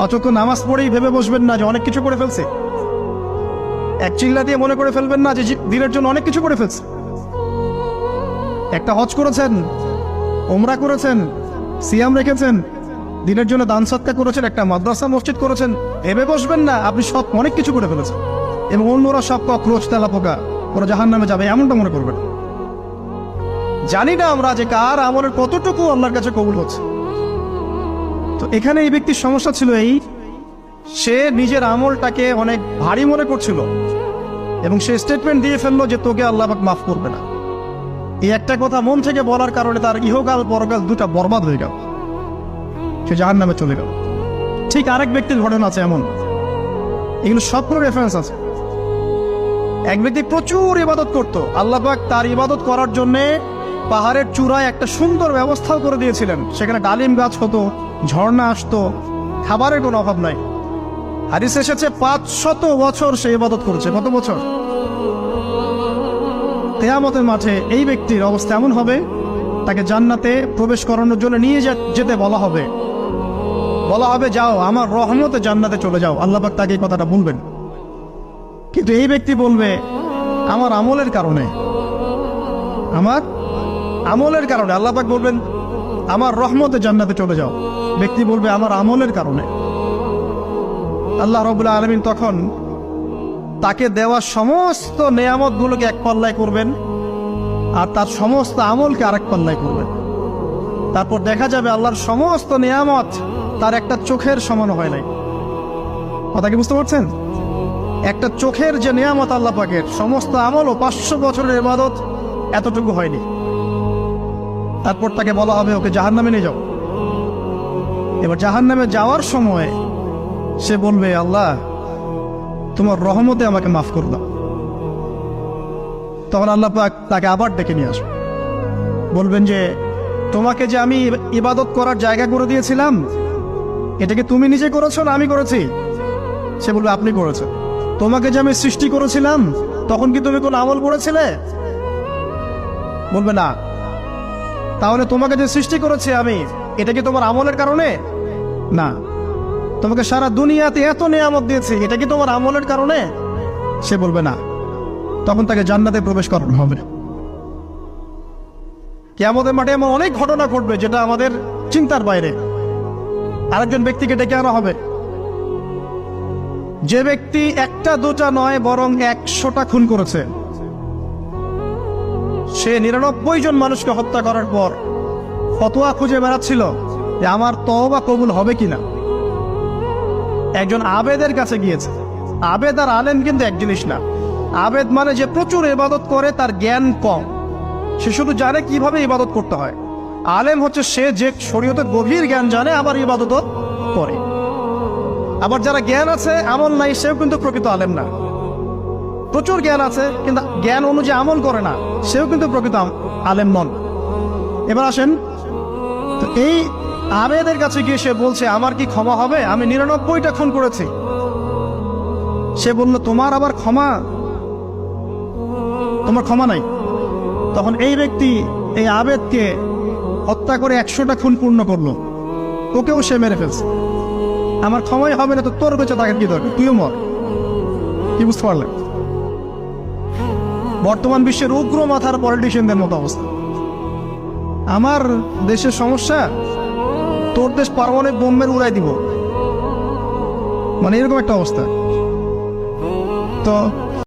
অচক্ষ নামাজ পড়েই ভেবে বসবেন না যে অনেক কিছু করে ফেলছে। এক চিল্লা দিয়ে মনে করে ফেলবেন না যে দিনের জন্য অনেক কিছু করে ফেলছে। একটা হজ করেছেন, ওমরা করেছেন, সিয়াম রেখেছেন, দিনের জন্য দান সৎকার করেছেন, একটা মাদ্রাসা মসজিদ করেছেন, ভেবে বসবেন না আপনি সব অনেক কিছু করে ফেলেছেন এবং অন্যরা সব কক্রোচ তেলা পোকা ওরা জাহান্নামে যাবে এমনটা মনে করবেন। জানি না আমরা যে কার আমলের কতটুকু আল্লাহর কাছে কবুল হচ্ছে। তো এখানে এই ব্যক্তির সমস্যা ছিল এই, সে নিজের আমলটাকে অনেক ভারী মনে করছিল এবং সে স্টেটমেন্ট দিয়ে ফেললো যে তোকে আল্লাহ পাক মাফ করবে না। এই একটা কথা মন থেকে বলার কারণে তার ইহকাল পরকাল দুটা বরবাদ হয়ে গেল, সে জাহান্নামে চলে গেল। ঠিক আরেক ব্যক্তির ঘটনা আছে এমন, এগুলো সবগুলো রেফারেন্স আছে। এক ব্যক্তি প্রচুর ইবাদত করত, আল্লাহ পাক তার ইবাদত করার জন্যে পাহাড়ের চূড়ায় একটা সুন্দর ব্যবস্থাও করে দিয়েছিলেন। সেখানে ডালিম গাছ হতো, ঝর্ণা আসতো, খাবারের কোনো অভাব নাই। হাদিসে এসেছে 500 বছর সে ইবাদত করেছে। কত বছর? কিয়ামতের মাঠে এই ব্যক্তির অবস্থা এমন হবে, তাকে জান্নাতে প্রবেশ করানোর জন্য নিয়ে যেতে বলা হবে যাও আমার রহমতে জান্নাতে চলে যাও। আল্লাহ পাক তাকে এই কথাটা বলবেন, কিন্তু এই ব্যক্তি বলবে আমার আমলের কারণে আল্লাহ পাক বলবেন আমার রহমতে জান্নাতে চলে যাও। ব্যক্তি বলবে আমার আমলের কারণে। আল্লাহ রাব্বুল আলামিন তখন তাকে দেওয়া সমস্ত নেয়ামতগুলোকে এক পাল্লায় করবেন আর তার সমস্ত আমলকে আরেক পাল্লায় করবেন। তারপর দেখা যাবে আল্লাহর সমস্ত নেয়ামত তার একটা চোখের সমান হয় নাই। কথা কি বুঝতে পারছেন? একটা চোখের যে নেয়ামত আল্লাহ পাকের, সমস্ত আমল ও 500 বছরের ইবাদত এতটুকু হয়নি। তারপর তাকে বলা হবে ওকে জাহান্নামে নিয়ে যাও। এবার জাহান্নামে যাওয়ার সময় সে বলবে আল্লাহ তোমার রহমতে আমাকে মাফ করে দাও। তখন আল্লাহ পাক তাকে আবার ডেকে নিয়ে আসবে, বলবেন যে তোমাকে যে আমি ইবাদত করার জায়গা করে দিয়েছিলাম, এটা কি তুমি নিজে করেছো না আমি করেছি? সে বলবে আপনি করেছেন। তোমাকে যে আমি সৃষ্টি করেছিলাম তখন কি তুমি কোন আমল করেছিলে? বলবে না। তাহলে তোমাকে যে সৃষ্টি করেছি আমি, এটা কি তোমার আমলের কারণে? না। তোমাকে সারা দুনিয়াতে এত নেয়ামত দিয়েছি, এটা কি তোমার আমলের কারণে? সে বলবে না। তখন তাকে জান্নাতে প্রবেশ করানো হবে। কিয়ামতের মাঠে এমন অনেক ঘটনা ঘটবে যেটা আমাদের চিন্তার বাইরে। আরেকজন ব্যক্তিকে ডেকে আনা হবে, যে ব্যক্তি একটা দুটা নয় বরং 100টা খুন করেছে। সে 99 জন মানুষকে হত্যা করার পর ফতোয়া খুঁজে বেড়াচ্ছিল যে আমার তওবা কবুল হবে কিনা। একজন আবেদের কাছে গিয়েছে। আবেদ আর আলেম কিন্তু এক জিনিস না। আবেদ মানে যে প্রচুর ইবাদত করে, তার জ্ঞান কম, সে শুধু জানে কিভাবে ইবাদত করতে হয়। আলেম হচ্ছে সে যে শরীয়তের গভীর জ্ঞান জানে আবার ইবাদতও করে। আবার যারা জ্ঞান আছে আমল নাই, সেও কিন্তু প্রকৃত আলেম না। প্রচুর জ্ঞান আছে কিন্তু জ্ঞান অনুযায়ী আমল করে না, সেও কিন্তু প্রকৃত আলেম নন। এবার আসেন, তো এই আবেদের কাছে গিয়ে সে বলছে আমার কি ক্ষমা হবে? আমি 99টা খুন করেছি। সে বলল তোমার আবার ক্ষমা? তোমার ক্ষমা নাই। তখন এই ব্যক্তি এই আবেদকে হত্যা করে 100টা খুন পূর্ণ করলো, ওকেও সে মেরে ফেলছে। আমার ক্ষমাই হবে না তো তোর বেঁচে থাকার কি দরকার, তুইও মর। কি বুঝতে পারলেন? বর্তমান বিশ্বের উগ্র মাথার পলিটিশিয়ানদের মতো অবস্থা। আমার দেশের সমস্যা, তোর দেশ পারমাণবিক বোমের উড়াই দিব, মানে এরকম একটা অবস্থা। তো